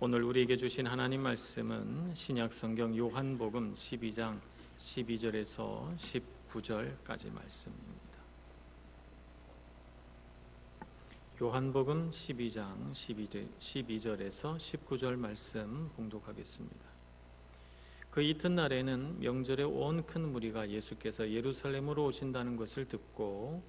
오늘 우리에게 주신 하나님 말씀은 신약성경 요한복음 12장 12절에서 19절까지 말씀입니다. 요한복음 12장 12절에서 19절 말씀 봉독하겠습니다. 그 이튿날에는 명절에 온 큰 무리가 예수께서 예루살렘으로 오신다는 것을 듣고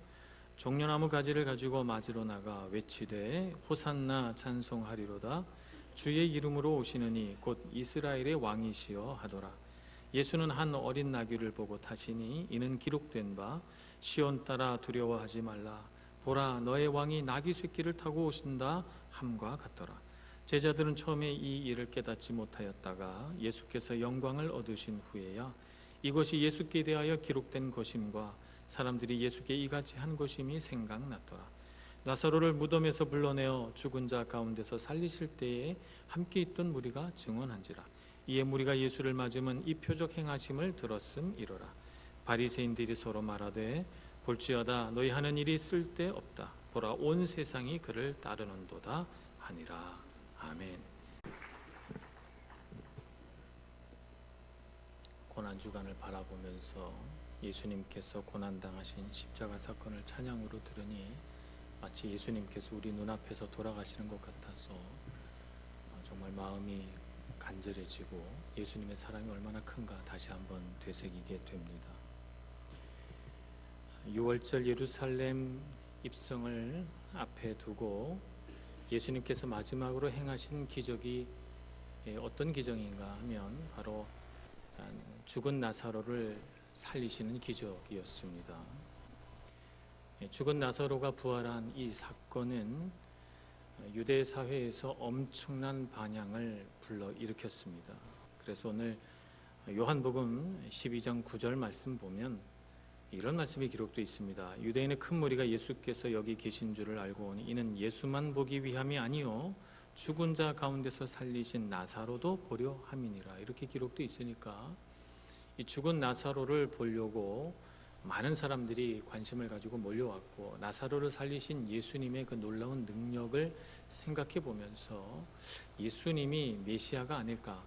종려나무 가지를 가지고 맞으러 나가 외치되 호산나 찬송하리로다 주의 이름으로 오시느니 곧 이스라엘의 왕이시여 하더라. 예수는 한 어린 나귀를 보고 타시니 이는 기록된 바 시온 따라 두려워하지 말라 보라 너의 왕이 나귀 새끼를 타고 오신다 함과 같더라. 제자들은 처음에 이 일을 깨닫지 못하였다가 예수께서 영광을 얻으신 후에야 이것이 예수께 대하여 기록된 것임과 사람들이 예수께 이같이 한 것임이 생각났더라. 나사로를 무덤에서 불러내어 죽은 자 가운데서 살리실 때에 함께 있던 무리가 증언한지라. 이에 무리가 예수를 맞으면 이 표적 행하심을 들었음이로라. 바리새인들이 서로 말하되 볼지어다 너희 하는 일이 쓸데없다. 보라 온 세상이 그를 따르는도다 하니라. 아멘. 고난주간을 바라보면서 예수님께서 고난당하신 십자가 사건을 찬양으로 들으니 마치 예수님께서 우리 눈앞에서 돌아가시는 것 같아서 정말 마음이 간절해지고 예수님의 사랑이 얼마나 큰가 다시 한번 되새기게 됩니다. 6월절 예루살렘 입성을 앞에 두고 예수님께서 마지막으로 행하신 기적이 어떤 기적인가 하면 바로 죽은 나사로를 살리시는 기적이었습니다. 죽은 나사로가 부활한 이 사건은 유대 사회에서 엄청난 반향을 불러일으켰습니다. 그래서 오늘 요한복음 12장 9절 말씀 보면 이런 말씀이 기록되어 있습니다. 유대인의 큰 무리가 예수께서 여기 계신 줄을 알고 오니 이는 예수만 보기 위함이 아니요 죽은 자 가운데서 살리신 나사로도 보려 함이니라. 이렇게 기록되어 있으니까 이 죽은 나사로를 보려고 많은 사람들이 관심을 가지고 몰려왔고 나사로를 살리신 예수님의 그 놀라운 능력을 생각해 보면서 예수님이 메시아가 아닐까,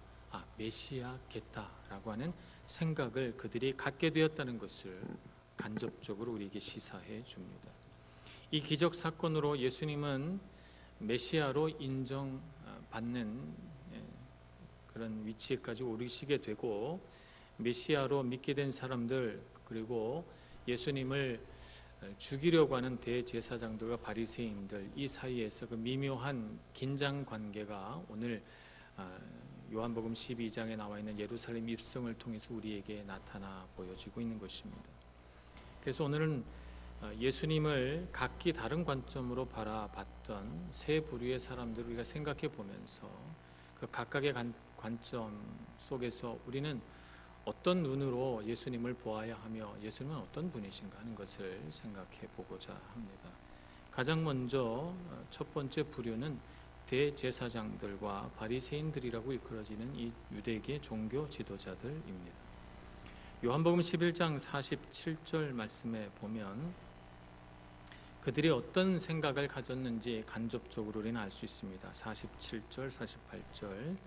메시아겠다라고 하는 생각을 그들이 갖게 되었다는 것을 간접적으로 우리에게 시사해 줍니다. 이 기적 사건으로 예수님은 메시아로 인정받는 그런 위치에까지 오르시게 되고 메시아로 믿게 된 사람들 그리고 예수님을 죽이려고 하는 대제사장들과 바리새인들 이 사이에서 그 미묘한 긴장 관계가 오늘 요한복음 12장에 나와 있는 예루살렘 입성을 통해서 우리에게 나타나 보여지고 있는 것입니다. 그래서 오늘은 예수님을 각기 다른 관점으로 바라봤던 세 부류의 사람들을 우리가 생각해 보면서 그 각각의 관점 속에서 우리는 어떤 눈으로 예수님을 보아야 하며 예수님은 어떤 분이신가 하는 것을 생각해 보고자 합니다. 가장 먼저 첫 번째 부류는 대제사장들과 바리새인들이라고 이끌어지는 이 유대계 종교 지도자들입니다. 요한복음 11장 47절 말씀에 보면 그들이 어떤 생각을 가졌는지 간접적으로 우리는 알 수 있습니다. 47절, 48절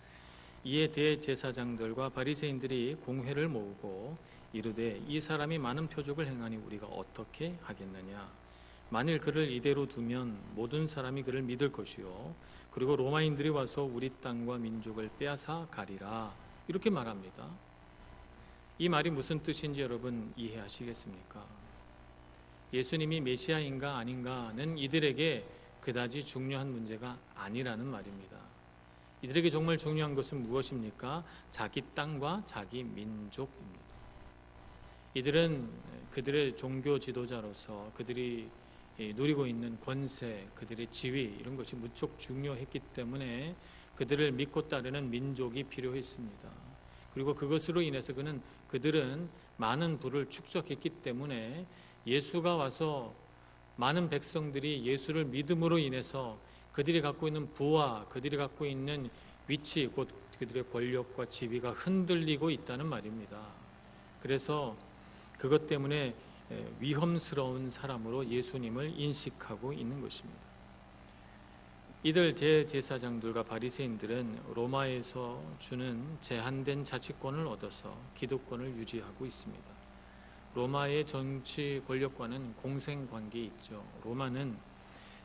이에 대제사장들과 바리새인들이 공회를 모으고 이르되 이 사람이 많은 표적을 행하니 우리가 어떻게 하겠느냐. 만일 그를 이대로 두면 모든 사람이 그를 믿을 것이요 그리고 로마인들이 와서 우리 땅과 민족을 빼앗아 가리라. 이렇게 말합니다. 이 말이 무슨 뜻인지 여러분 이해하시겠습니까? 예수님이 메시아인가 아닌가는 이들에게 그다지 중요한 문제가 아니라는 말입니다. 이들에게 정말 중요한 것은 무엇입니까? 자기 땅과 자기 민족입니다. 이들은 그들의 종교 지도자로서 그들이 누리고 있는 권세, 그들의 지위 이런 것이 무척 중요했기 때문에 그들을 믿고 따르는 민족이 필요했습니다. 그리고 그것으로 인해서 그들은 많은 부를 축적했기 때문에 예수가 와서 많은 백성들이 예수를 믿음으로 인해서 그들이 갖고 있는 부와 그들이 갖고 있는 위치, 곧 그들의 권력과 지위가 흔들리고 있다는 말입니다. 그래서 그것 때문에 위험스러운 사람으로 예수님을 인식하고 있는 것입니다. 이들 대제사장들과 바리새인들은 로마에서 주는 제한된 자치권을 얻어서 기득권을 유지하고 있습니다. 로마의 정치 권력과는 공생관계에 있죠. 로마는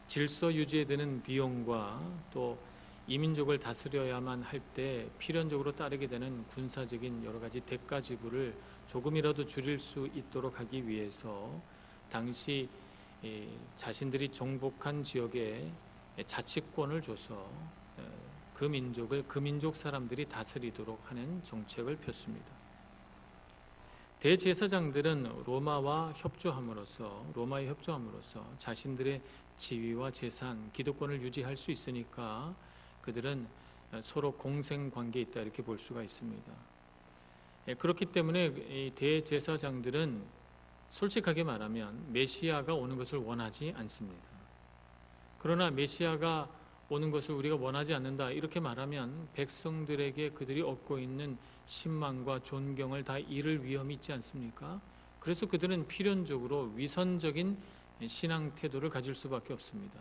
질서 유지에 드는 비용과 또 이민족을 다스려야만 할 때 필연적으로 따르게 되는 군사적인 여러 가지 대가 지불을 조금이라도 줄일 수 있도록 하기 위해서 당시 자신들이 정복한 지역에 자치권을 줘서 그 민족을 그 민족 사람들이 다스리도록 하는 정책을 폈습니다. 대제사장들은 로마에 협조함으로써 자신들의 지위와 재산, 기득권을 유지할 수 있으니까 그들은 서로 공생관계에 있다 이렇게 볼 수가 있습니다. 그렇기 때문에 이 대제사장들은 솔직하게 말하면 메시아가 오는 것을 원하지 않습니다. 그러나 메시아가 오는 것을 우리가 원하지 않는다 이렇게 말하면 백성들에게 그들이 얻고 있는 신망과 존경을 다 잃을 위험이 있지 않습니까? 그래서 그들은 필연적으로 위선적인 신앙 태도를 가질 수밖에 없습니다.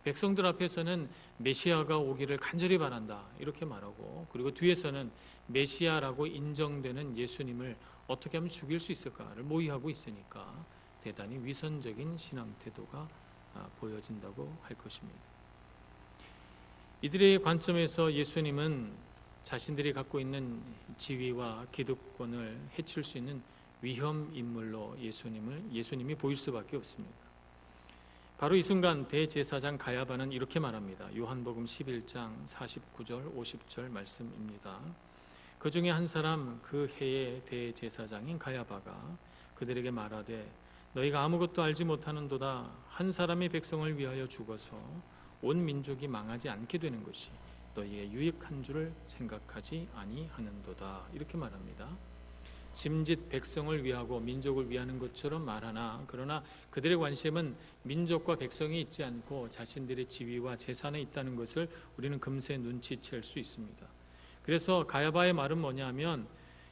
백성들 앞에서는 메시아가 오기를 간절히 바란다 이렇게 말하고, 그리고 뒤에서는 메시아라고 인정되는 예수님을 어떻게 하면 죽일 수 있을까를 모의하고 있으니까 대단히 위선적인 신앙 태도가 보여진다고 할 것입니다. 이들의 관점에서 예수님은 자신들이 갖고 있는 지위와 기득권을 해칠 수 있는 위험 인물로 예수님이 보일 수밖에 없습니다. 바로 이 순간 대제사장 가야바는 이렇게 말합니다. 요한복음 11장 49절 50절 말씀입니다. 그 중에 한 사람 그 해의 대제사장인 가야바가 그들에게 말하되 너희가 아무것도 알지 못하는도다. 한 사람의 백성을 위하여 죽어서 온 민족이 망하지 않게 되는 것이 너희의 유익한 줄을 생각하지 아니하는도다. 이렇게 말합니다. 짐짓 백성을 위하고 민족을 위하는 것처럼 말하나 그러나 그들의 관심은 민족과 백성이 있지 않고 자신들의 지위와 재산에 있다는 것을 우리는 금세 눈치챌 수 있습니다. 그래서 가야바의 말은 뭐냐면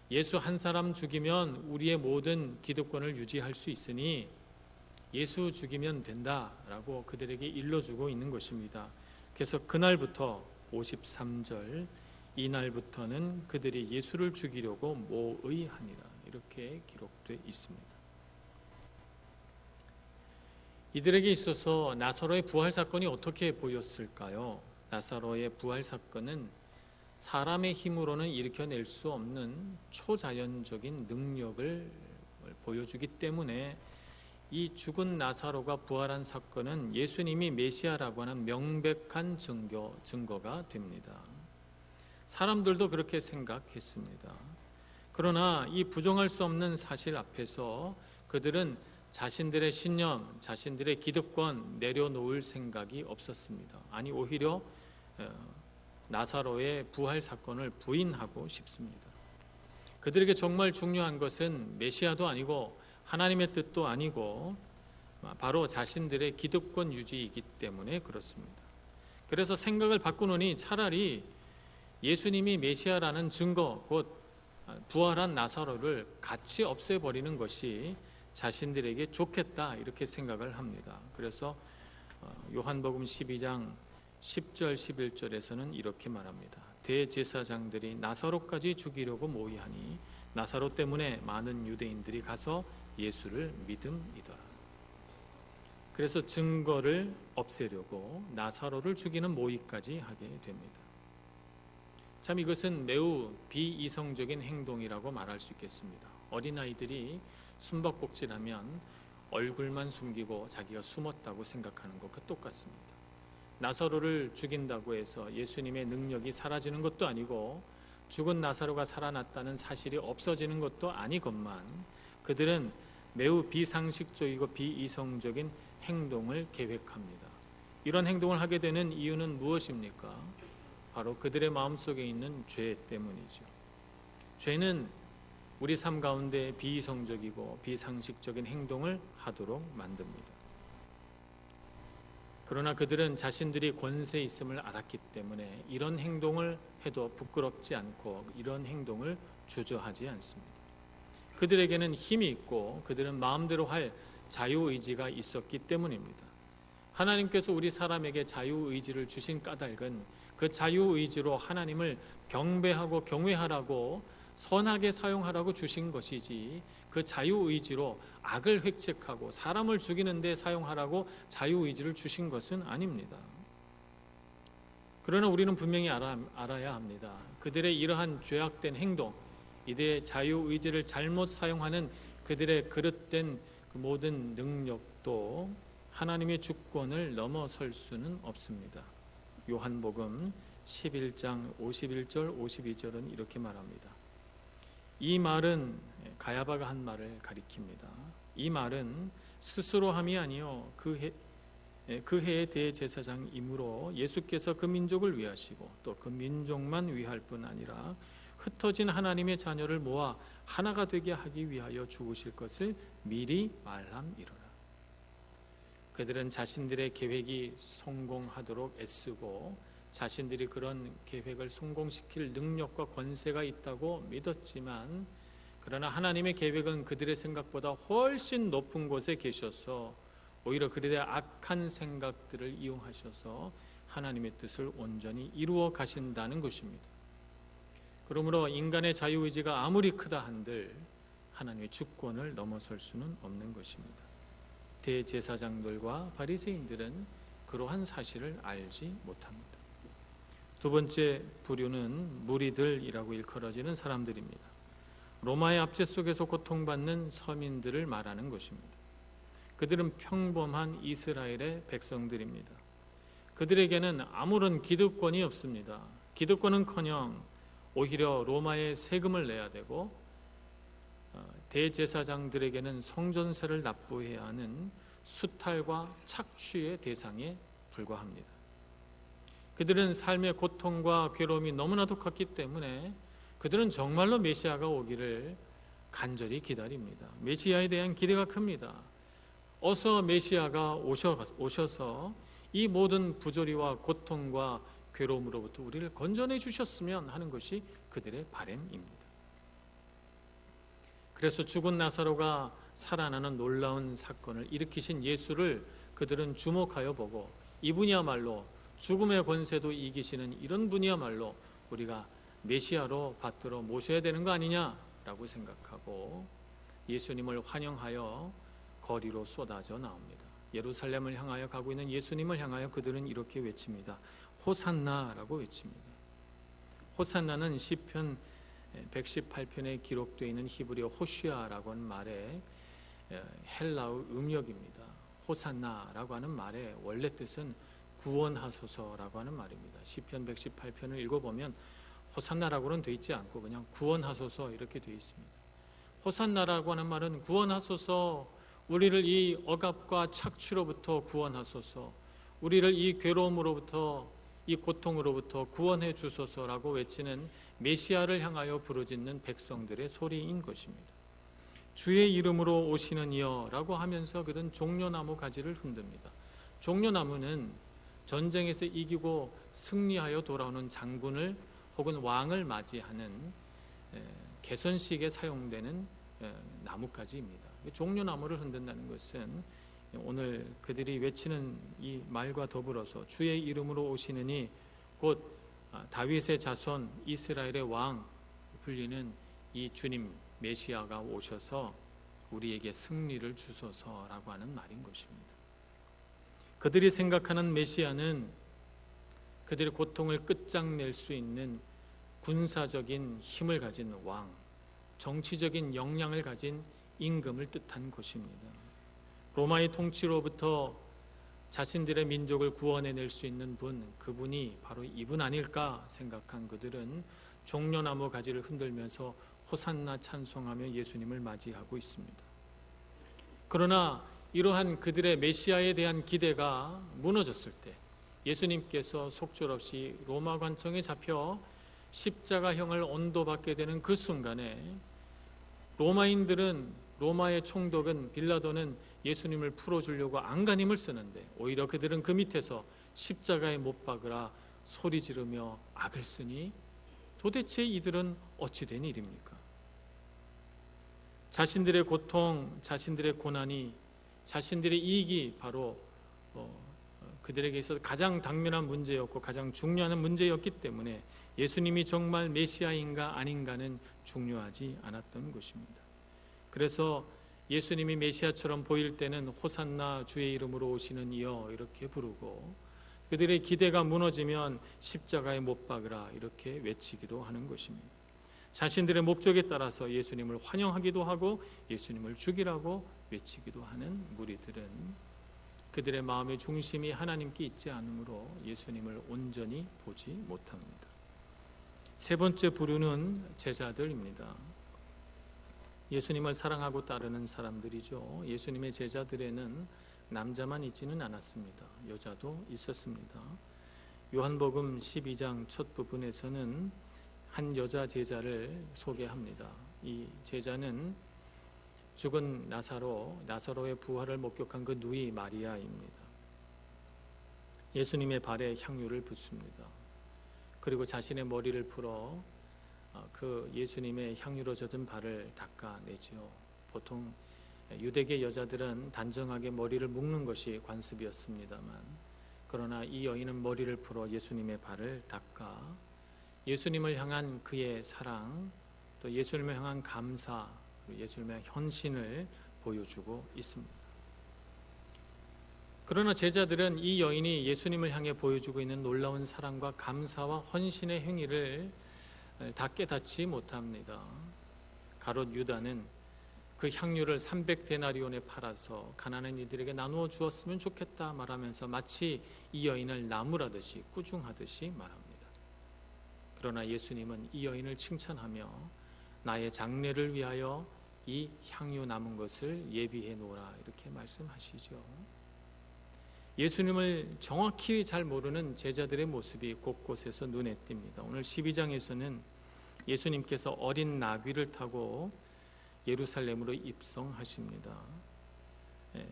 예수 한 사람 죽이면 우리의 모든 기득권을 유지할 수 있으니 예수 죽이면 된다라고 그들에게 일러주고 있는 것입니다. 그래서 그날부터 53절 이날부터는 그들이 예수를 죽이려고 모의하니라 이렇게 기록되어 있습니다. 이들에게 있어서 나사로의 부활 사건이 어떻게 보였을까요? 나사로의 부활 사건은 사람의 힘으로는 일으켜낼 수 없는 초자연적인 능력을 보여주기 때문에 이 죽은 나사로가 부활한 사건은 예수님이 메시아라고 하는 명백한 증거가 됩니다. 사람들도 그렇게 생각했습니다. 그러나 이 부정할 수 없는 사실 앞에서 그들은 자신들의 신념, 자신들의 기득권 내려놓을 생각이 없었습니다. 아니 오히려 나사로의 부활 사건을 부인하고 싶습니다. 그들에게 정말 중요한 것은 메시아도 아니고 하나님의 뜻도 아니고 바로 자신들의 기득권 유지이기 때문에 그렇습니다. 그래서 생각을 바꾸노니 차라리 예수님이 메시아라는 증거, 곧 부활한 나사로를 같이 없애버리는 것이 자신들에게 좋겠다 이렇게 생각을 합니다. 그래서 요한복음 12장 10절 11절에서는 이렇게 말합니다. 대제사장들이 나사로까지 죽이려고 모의하니 나사로 때문에 많은 유대인들이 가서 예수를 믿음이더라. 그래서 증거를 없애려고 나사로를 죽이는 모의까지 하게 됩니다. 참 이것은 매우 비이성적인 행동이라고 말할 수 있겠습니다. 어린아이들이 숨바꼭질하면 얼굴만 숨기고 자기가 숨었다고 생각하는 것과 똑같습니다. 나사로를 죽인다고 해서 예수님의 능력이 사라지는 것도 아니고 죽은 나사로가 살아났다는 사실이 없어지는 것도 아니건만 그들은 매우 비상식적이고 비이성적인 행동을 계획합니다. 이런 행동을 하게 되는 이유는 무엇입니까? 바로 그들의 마음속에 있는 죄 때문이죠. 죄는 우리 삶 가운데 비이성적이고 비상식적인 행동을 하도록 만듭니다. 그러나 그들은 자신들이 권세 있음을 알았기 때문에 이런 행동을 해도 부끄럽지 않고 이런 행동을 주저하지 않습니다. 그들에게는 힘이 있고 그들은 마음대로 할 자유의지가 있었기 때문입니다. 하나님께서 우리 사람에게 자유의지를 주신 까닭은 그 자유의지로 하나님을 경배하고 경외하라고 선하게 사용하라고 주신 것이지, 그 자유의지로 악을 획책하고 사람을 죽이는 데 사용하라고 자유의지를 주신 것은 아닙니다. 그러나 우리는 분명히 알아야 합니다. 그들의 이러한 죄악된 행동, 이들의 자유의지를 잘못 사용하는 그들의 그릇된 그 모든 능력도 하나님의 주권을 넘어설 수는 없습니다. 요한복음 11장 51절 52절은 이렇게 말합니다. 이 말은 가야바가 한 말을 가리킵니다. 이 말은 스스로 함이 아니요 그 해의 대제사장이므로 예수께서 그 민족을 위하시고 또 그 민족만 위할 뿐 아니라 흩어진 하나님의 자녀를 모아 하나가 되게 하기 위하여 죽으실 것을 미리 말함이로라. 그들은 자신들의 계획이 성공하도록 애쓰고 자신들이 그런 계획을 성공시킬 능력과 권세가 있다고 믿었지만, 그러나 하나님의 계획은 그들의 생각보다 훨씬 높은 곳에 계셔서 오히려 그들의 악한 생각들을 이용하셔서 하나님의 뜻을 온전히 이루어 가신다는 것입니다. 그러므로 인간의 자유의지가 아무리 크다 한들 하나님의 주권을 넘어설 수는 없는 것입니다. 대제사장들과 바리새인들은 그러한 사실을 알지 못합니다. 두 번째 부류는 무리들이라고 일컬어지는 사람들입니다. 로마의 압제 속에서 고통받는 서민들을 말하는 것입니다. 그들은 평범한 이스라엘의 백성들입니다. 그들에게는 아무런 기득권이 없습니다. 기득권은커녕 오히려 로마에 세금을 내야 되고 대제사장들에게는 성전세를 납부해야 하는 수탈과 착취의 대상에 불과합니다. 그들은 삶의 고통과 괴로움이 너무나도 컸기 때문에 그들은 정말로 메시아가 오기를 간절히 기다립니다. 메시아에 대한 기대가 큽니다. 어서 메시아가 오셔서 이 모든 부조리와 고통과 괴로움으로부터 우리를 건져내 주셨으면 하는 것이 그들의 바람입니다. 그래서 죽은 나사로가 살아나는 놀라운 사건을 일으키신 예수를 그들은 주목하여 보고, 이분이야말로 죽음의 권세도 이기시는 이런 분이야말로 우리가 메시아로 받들어 모셔야 되는 거 아니냐라고 생각하고 예수님을 환영하여 거리로 쏟아져 나옵니다. 예루살렘을 향하여 가고 있는 예수님을 향하여 그들은 이렇게 외칩니다. 호산나라고 외칩니다. 호산나는 시편 118편에 기록되어 있는 히브리어 호시아라고 하는 말의 헬라어 음역입니다. 호산나라고 하는 말의 원래 뜻은 구원하소서라고 하는 말입니다. 시편 118편을 읽어보면 호산나라고는 되어 있지 않고 그냥 구원하소서 이렇게 되어 있습니다. 호산나라고 하는 말은 구원하소서, 우리를 이 억압과 착취로부터 구원하소서, 우리를 이 괴로움으로부터, 이 고통으로부터 구원해 주소서라고 외치는 메시아를 향하여 부르짖는 백성들의 소리인 것입니다. 주의 이름으로 오시는 이여라고 하면서 그들은 종려나무 가지를 흔듭니다. 종려나무는 전쟁에서 이기고 승리하여 돌아오는 장군을 혹은 왕을 맞이하는 개선식에 사용되는 나뭇가지입니다. 종려나무를 흔든다는 것은 오늘 그들이 외치는 이 말과 더불어서 주의 이름으로 오시느니 곧 다윗의 자손 이스라엘의 왕 불리는 이 주님 메시아가 오셔서 우리에게 승리를 주소서라고 하는 말인 것입니다. 그들이 생각하는 메시아는 그들의 고통을 끝장낼 수 있는 군사적인 힘을 가진 왕, 정치적인 역량을 가진 임금을 뜻한 것입니다. 로마의 통치로부터 자신들의 민족을 구원해낼 수 있는 분, 그분이 바로 이분 아닐까 생각한 그들은 종려나무 가지를 흔들면서 호산나 찬송하며 예수님을 맞이하고 있습니다. 그러나 이러한 그들의 메시아에 대한 기대가 무너졌을 때 예수님께서 속절없이 로마 관청에 잡혀 십자가형을 언도받게 되는 그 순간에 로마의 총독은 빌라도는 예수님을 풀어주려고 안간힘을 쓰는데 오히려 그들은 그 밑에서 십자가에 못 박으라 소리 지르며 악을 쓰니 도대체 이들은 어찌 된 일입니까? 자신들의 고통, 자신들의 고난이, 자신들의 이익이 바로 그들에게 있어서 가장 당면한 문제였고 가장 중요한 문제였기 때문에 예수님이 정말 메시아인가 아닌가는 중요하지 않았던 것입니다. 그래서 예수님이 메시아처럼 보일 때는 호산나 주의 이름으로 오시는 이여 이렇게 부르고, 그들의 기대가 무너지면 십자가에 못 박으라 이렇게 외치기도 하는 것입니다. 자신들의 목적에 따라서 예수님을 환영하기도 하고 예수님을 죽이라고 외치기도 하는 무리들은 그들의 마음의 중심이 하나님께 있지 않으므로 예수님을 온전히 보지 못합니다. 세 번째 부류는 제자들입니다. 예수님을 사랑하고 따르는 사람들이죠. 예수님의 제자들에는 남자만 있지는 않았습니다. 여자도 있었습니다. 요한복음 12장 첫 부분에서는 한 여자 제자를 소개합니다. 이 제자는 죽은 나사로의 부활을 목격한 그 누이 마리아입니다. 예수님의 발에 향유를 붓습니다. 그리고 자신의 머리를 풀어 그 예수님의 향유로 젖은 발을 닦아내죠. 보통 유대계 여자들은 단정하게 머리를 묶는 것이 관습이었습니다만, 그러나 이 여인은 머리를 풀어 예수님의 발을 닦아 예수님을 향한 그의 사랑, 또 예수님을 향한 감사, 예수님의 헌신을 보여주고 있습니다. 그러나 제자들은 이 여인이 예수님을 향해 보여주고 있는 놀라운 사랑과 감사와 헌신의 행위를 다 깨닫지 못합니다. 가롯 유다는 그 향유를 300데나리온에 팔아서 가난한 이들에게 나누어 주었으면 좋겠다 말하면서 마치 이 여인을 나무라듯이 꾸중하듯이 말합니다. 그러나 예수님은 이 여인을 칭찬하며 나의 장례를 위하여 이 향유 남은 것을 예비해 놓으라 이렇게 말씀하시죠. 예수님을 정확히 잘 모르는 제자들의 모습이 곳곳에서 눈에 띕니다. 오늘 12장에서는 예수님께서 어린 나귀를 타고 예루살렘으로 입성하십니다.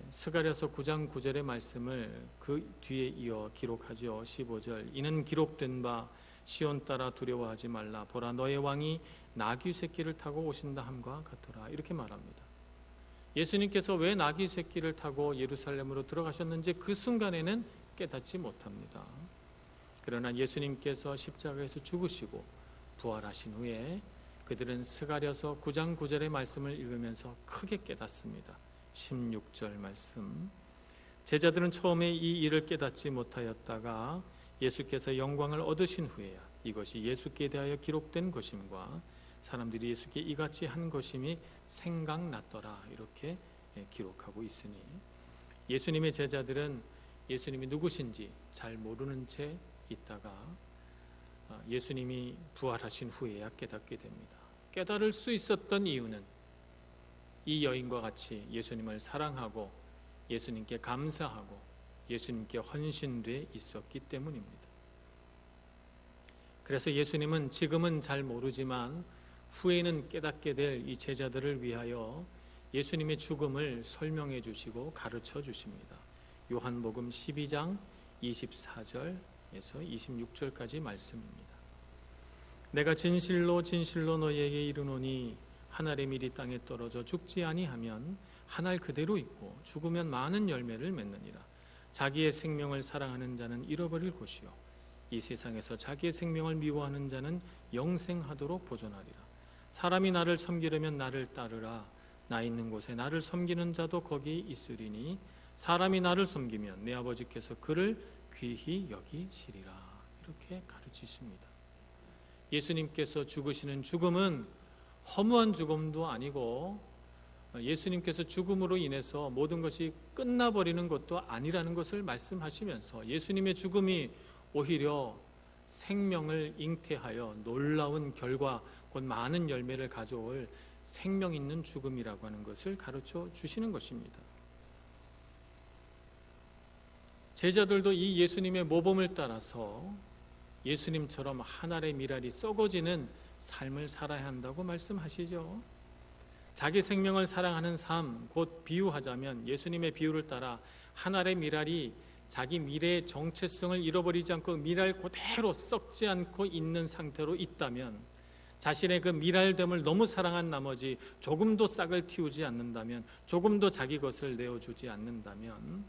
스가랴서 9장 9절의 말씀을 그 뒤에 이어 기록하죠. 15절 이는 기록된 바 시온 따라 두려워하지 말라 보라 너의 왕이 나귀 새끼를 타고 오신다 함과 같더라 이렇게 말합니다. 예수님께서 왜 나귀 새끼를 타고 예루살렘으로 들어가셨는지 그 순간에는 깨닫지 못합니다. 그러나 예수님께서 십자가에서 죽으시고 부활하신 후에 그들은 스가랴서 9장 9절의 말씀을 읽으면서 크게 깨닫습니다. 16절 말씀 제자들은 처음에 이 일을 깨닫지 못하였다가 예수께서 영광을 얻으신 후에야 이것이 예수께 대하여 기록된 것임과 사람들이 예수께 이같이 한 것임이 생각났더라 이렇게 기록하고 있으니 예수님의 제자들은 예수님이 누구신지 잘 모르는 채 있다가 예수님이 부활하신 후에야 깨닫게 됩니다. 깨달을 수 있었던 이유는 이 여인과 같이 예수님을 사랑하고 예수님께 감사하고 예수님께 헌신돼 있었기 때문입니다. 그래서 예수님은 지금은 잘 모르지만 후에는 깨닫게 될 이 제자들을 위하여 예수님의 죽음을 설명해 주시고 가르쳐 주십니다. 요한복음 12장 24절에서 26절까지 말씀입니다. 내가 진실로 진실로 너희에게 이르노니 한 알의 밀이 땅에 떨어져 죽지 아니하면 한 알 그대로 있고 죽으면 많은 열매를 맺느니라. 자기의 생명을 사랑하는 자는 잃어버릴 것이요 이 세상에서 자기의 생명을 미워하는 자는 영생하도록 보존하리라. 사람이 나를 섬기려면 나를 따르라. 나 있는 곳에 나를 섬기는 자도 거기 있으리니 사람이 나를 섬기면 내 아버지께서 그를 귀히 여기시리라. 이렇게 가르치십니다. 예수님께서 죽으시는 죽음은 허무한 죽음도 아니고 예수님께서 죽음으로 인해서 모든 것이 끝나버리는 것도 아니라는 것을 말씀하시면서 예수님의 죽음이 오히려 생명을 잉태하여 놀라운 결과 곧 많은 열매를 가져올 생명 있는 죽음이라고 하는 것을 가르쳐 주시는 것입니다. 제자들도 이 예수님의 모범을 따라서 예수님처럼 한 알의 밀알이 썩어지는 삶을 살아야 한다고 말씀하시죠. 자기 생명을 사랑하는 삶, 곧 비유하자면 예수님의 비유를 따라 한 알의 밀알이 자기 미래의 정체성을 잃어버리지 않고 밀알 그대로 썩지 않고 있는 상태로 있다면, 자신의 그 밀알됨을 너무 사랑한 나머지 조금도 싹을 틔우지 않는다면, 조금도 자기 것을 내어주지 않는다면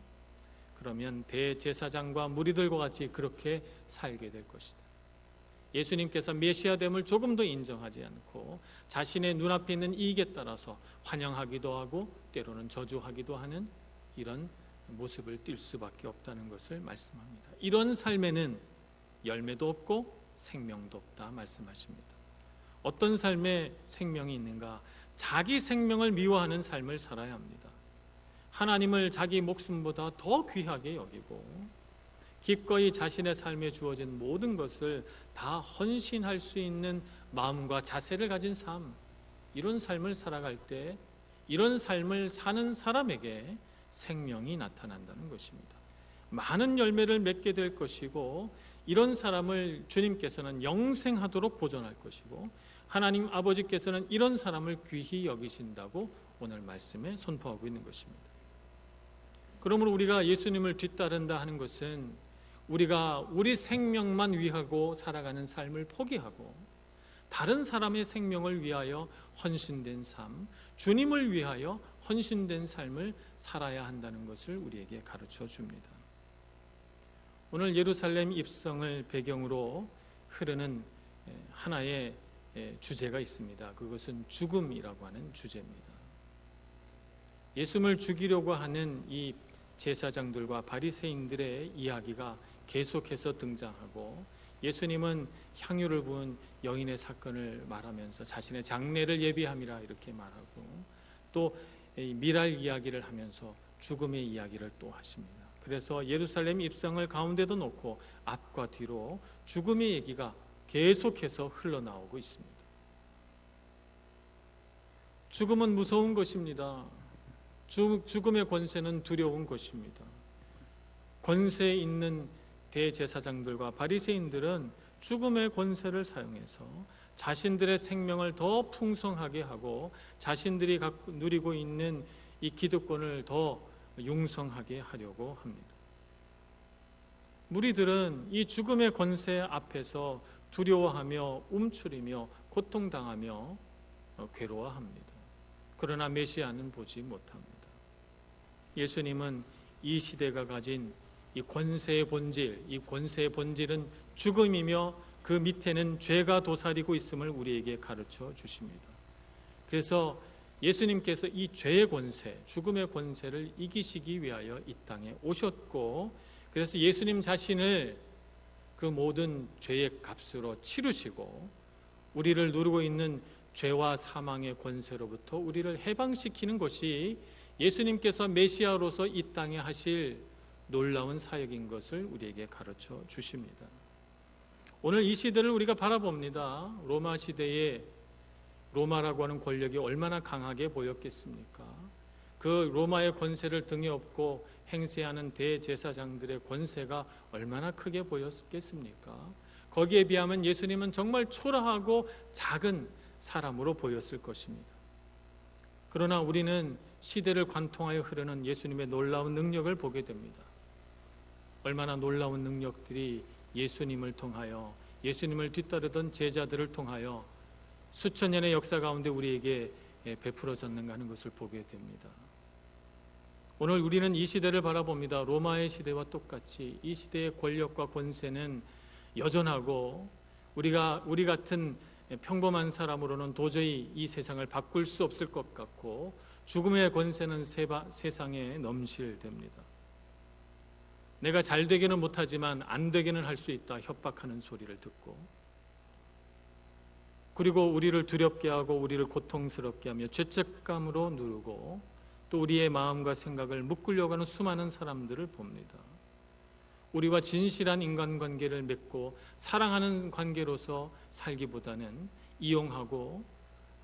그러면 대제사장과 무리들과 같이 그렇게 살게 될 것이다. 예수님께서 메시아됨을 조금도 인정하지 않고 자신의 눈앞에 있는 이익에 따라서 환영하기도 하고 때로는 저주하기도 하는 이런 모습을 띌 수밖에 없다는 것을 말씀합니다. 이런 삶에는 열매도 없고 생명도 없다 말씀하십니다. 어떤 삶에 생명이 있는가? 자기 생명을 미워하는 삶을 살아야 합니다. 하나님을 자기 목숨보다 더 귀하게 여기고 기꺼이 자신의 삶에 주어진 모든 것을 다 헌신할 수 있는 마음과 자세를 가진 삶, 이런 삶을 살아갈 때 이런 삶을 사는 사람에게 생명이 나타난다는 것입니다. 많은 열매를 맺게 될 것이고 이런 사람을 주님께서는 영생하도록 보존할 것이고 하나님 아버지께서는 이런 사람을 귀히 여기신다고 오늘 말씀에 선포하고 있는 것입니다. 그러므로 우리가 예수님을 뒤따른다 하는 것은 우리가 우리 생명만 위하고 살아가는 삶을 포기하고 다른 사람의 생명을 위하여 헌신된 삶, 주님을 위하여 헌신된 삶을 살아야 한다는 것을 우리에게 가르쳐 줍니다. 오늘 예루살렘 입성을 배경으로 흐르는 하나의 주제가 있습니다. 그것은 죽음이라고 하는 주제입니다. 예수님을 죽이려고 하는 이 제사장들과 바리새인들의 이야기가 계속해서 등장하고 예수님은 향유를 부은 여인의 사건을 말하면서 자신의 장례를 예비함이라 이렇게 말하고 또 미랄 이야기를 하면서 죽음의 이야기를 또 하십니다. 그래서 예루살렘 입성을 가운데도 놓고 앞과 뒤로 죽음의 얘기가 계속해서 흘러나오고 있습니다. 죽음은 무서운 것입니다. 죽음의 권세는 두려운 것입니다. 권세 있는 대제사장들과 바리새인들은 죽음의 권세를 사용해서 자신들의 생명을 더 풍성하게 하고 자신들이 누리고 있는 이 기득권을 더 융성하게 하려고 합니다. 무리들은 이 죽음의 권세 앞에서 두려워하며 움츠리며 고통당하며 괴로워합니다. 그러나 메시아는 보지 못합니다. 예수님은 이 시대가 가진 이 권세의 본질, 이 권세의 본질은 죽음이며 그 밑에는 죄가 도사리고 있음을 우리에게 가르쳐 주십니다. 그래서 예수님께서 이 죄의 권세, 죽음의 권세를 이기시기 위하여 이 땅에 오셨고 그래서 예수님 자신을 그 모든 죄의 값으로 치르시고 우리를 누르고 있는 죄와 사망의 권세로부터 우리를 해방시키는 것이 예수님께서 메시아로서 이 땅에 하실 놀라운 사역인 것을 우리에게 가르쳐 주십니다. 오늘 이 시대를 우리가 바라봅니다. 로마 시대에 로마라고 하는 권력이 얼마나 강하게 보였겠습니까? 그 로마의 권세를 등에 업고 행세하는 대제사장들의 권세가 얼마나 크게 보였겠습니까? 거기에 비하면 예수님은 정말 초라하고 작은 사람으로 보였을 것입니다. 그러나 우리는 시대를 관통하여 흐르는 예수님의 놀라운 능력을 보게 됩니다. 얼마나 놀라운 능력들이 예수님을 통하여 예수님을 뒤따르던 제자들을 통하여 수천 년의 역사 가운데 우리에게 베풀어졌는가 하는 것을 보게 됩니다. 오늘 우리는 이 시대를 바라봅니다. 로마의 시대와 똑같이 이 시대의 권력과 권세는 여전하고 우리 같은 평범한 사람으로는 도저히 이 세상을 바꿀 수 없을 것 같고 죽음의 권세는 세상에 넘실됩니다. 내가 잘 되기는 못하지만 안 되기는 할 수 있다 협박하는 소리를 듣고 그리고 우리를 두렵게 하고 우리를 고통스럽게 하며 죄책감으로 누르고 또 우리의 마음과 생각을 묶으려고 하는 수많은 사람들을 봅니다. 우리와 진실한 인간관계를 맺고 사랑하는 관계로서 살기보다는 이용하고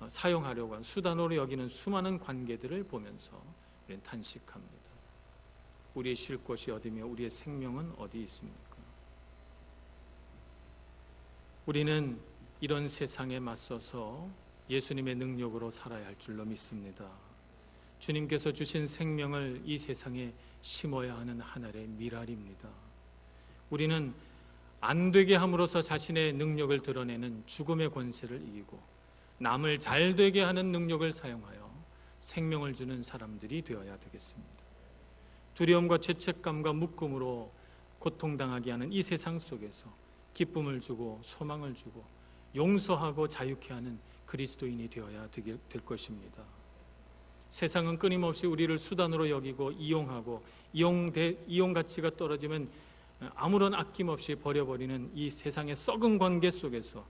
사용하려고 하는 수단으로 여기는 수많은 관계들을 보면서 우리는 탄식합니다. 우리의 쉴 곳이 어디며 우리의 생명은 어디 있습니까? 우리는 이런 세상에 맞서서 예수님의 능력으로 살아야 할 줄로 믿습니다. 주님께서 주신 생명을 이 세상에 심어야 하는 하늘의 미랄입니다. 우리는 안 되게 함으로써 자신의 능력을 드러내는 죽음의 권세를 이기고 남을 잘 되게 하는 능력을 사용하여 생명을 주는 사람들이 되어야 되겠습니다. 두려움과 죄책감과 묶음으로 고통당하게 하는 이 세상 속에서 기쁨을 주고 소망을 주고 용서하고 자유케 하는 그리스도인이 되어야 될 것입니다. 세상은 끊임없이 우리를 수단으로 여기고 이용하고 이용 가치가 떨어지면 아무런 아낌없이 버려버리는 이 세상의 썩은 관계 속에서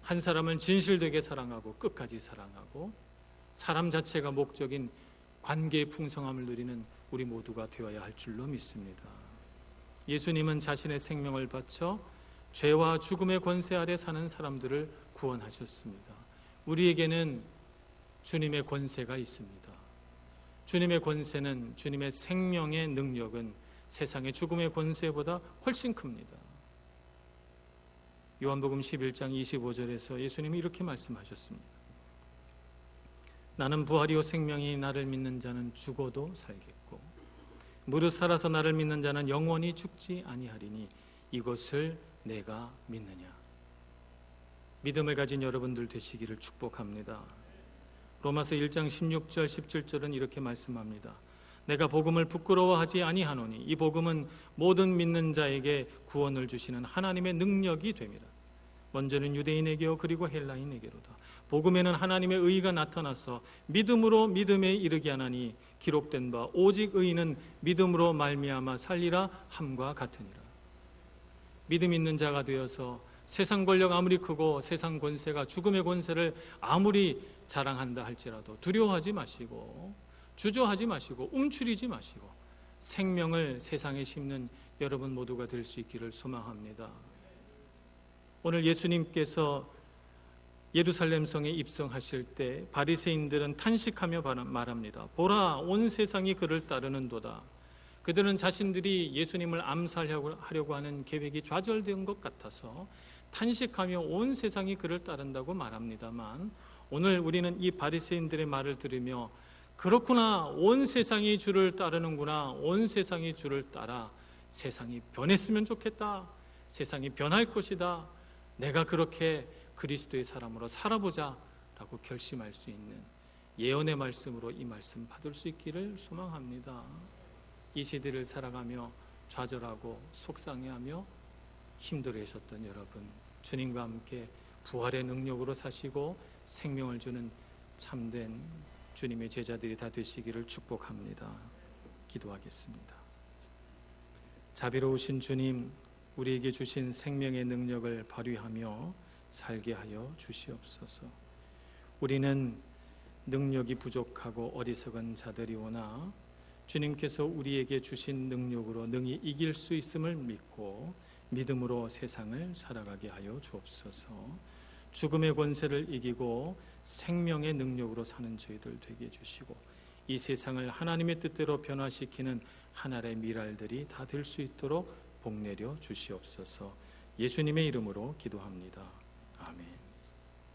한 사람을 진실되게 사랑하고 끝까지 사랑하고 사람 자체가 목적인 관계의 풍성함을 누리는 우리 모두가 되어야 할 줄로 믿습니다. 예수님은 자신의 생명을 바쳐 죄와 죽음의 권세 아래 사는 사람들을 구원하셨습니다. 우리에게는 주님의 권세가 있습니다. 주님의 권세는, 주님의 생명의 능력은 세상의 죽음의 권세보다 훨씬 큽니다. 요한복음 11장 25절에서 예수님이 이렇게 말씀하셨습니다. 나는 부활이요 생명이, 나를 믿는 자는 죽어도 살겠고 무릇 살아서 나를 믿는 자는 영원히 죽지 아니하리니 이것을 내가 믿느냐. 믿음을 가진 여러분들 되시기를 축복합니다. 로마서 1장 16절 17절은 이렇게 말씀합니다. 내가 복음을 부끄러워하지 아니하노니 이 복음은 모든 믿는 자에게 구원을 주시는 하나님의 능력이 됨이라. 먼저는 유대인에게요 그리고 헬라인에게로다. 복음에는 하나님의 의가 나타나서 믿음으로 믿음에 이르게 하나니 기록된 바 오직 의인은 믿음으로 말미암아 살리라 함과 같으니라. 믿음 있는 자가 되어서 세상 권력 아무리 크고 세상 권세가 죽음의 권세를 아무리 자랑한다 할지라도 두려워하지 마시고 주저하지 마시고 움츠리지 마시고 생명을 세상에 심는 여러분 모두가 될 수 있기를 소망합니다. 오늘 예수님께서 예루살렘 성에 입성하실 때 바리새인들은 탄식하며 말합니다. 보라, 온 세상이 그를 따르는도다. 그들은 자신들이 예수님을 암살하려고 하는 계획이 좌절된 것 같아서 탄식하며 온 세상이 그를 따른다고 말합니다만, 오늘 우리는 이 바리새인들의 말을 들으며 그렇구나, 온 세상이 주를 따르는구나, 온 세상이 주를 따라 세상이 변했으면 좋겠다, 세상이 변할 것이다, 내가 그렇게 그리스도의 사람으로 살아보자 라고 결심할 수 있는 예언의 말씀으로 이 말씀 받을 수 있기를 소망합니다. 이 시대를 살아가며 좌절하고 속상해하며 힘들어하셨던 여러분, 주님과 함께 부활의 능력으로 사시고 생명을 주는 참된 주님의 제자들이 다 되시기를 축복합니다. 기도하겠습니다. 자비로우신 주님, 우리에게 주신 생명의 능력을 발휘하며 살게 하여 주시옵소서. 우리는 능력이 부족하고 어리석은 자들이오나 주님께서 우리에게 주신 능력으로 능히 이길 수 있음을 믿고 믿음으로 세상을 살아가게 하여 주옵소서. 죽음의 권세를 이기고 생명의 능력으로 사는 저희들 되게 해주시고 이 세상을 하나님의 뜻대로 변화시키는 하나의 미랄들이 다 될 수 있도록 복내려 주시옵소서. 예수님의 이름으로 기도합니다. 아멘.